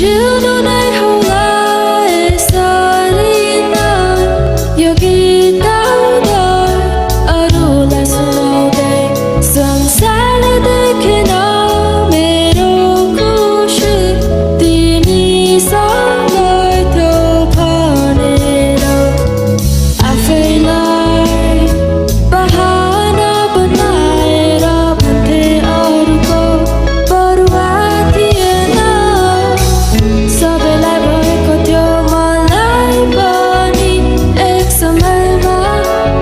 Jiunu nay hola esari na yogi daudar arula sunaude samsara dekhna mero kushi timi sangai to bhanera afai bahana banaera bhante aruko parwa thiena सबैलाई भएको त्यो मलाई पनि एक समयमा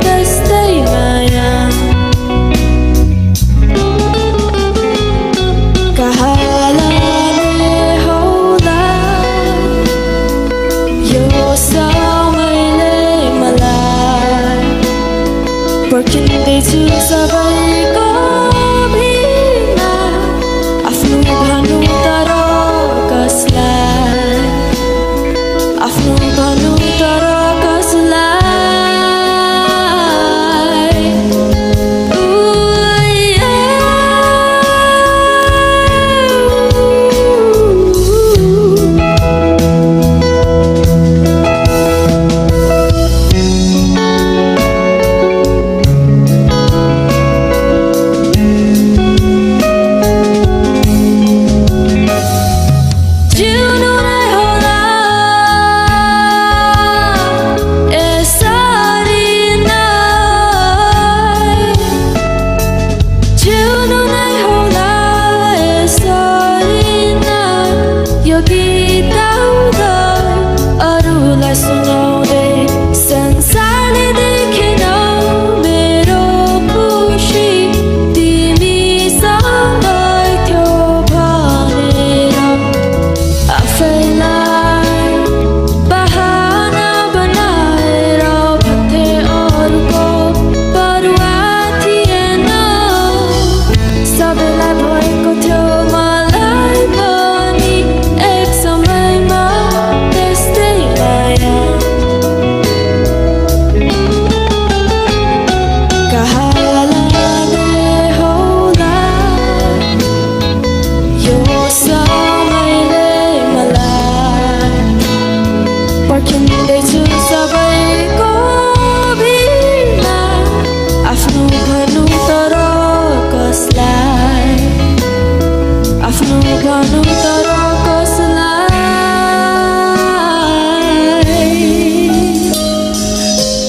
त्यस्तै माया कहाँ लाने होला यो समयले मलाई पर्खिँदैछु सबै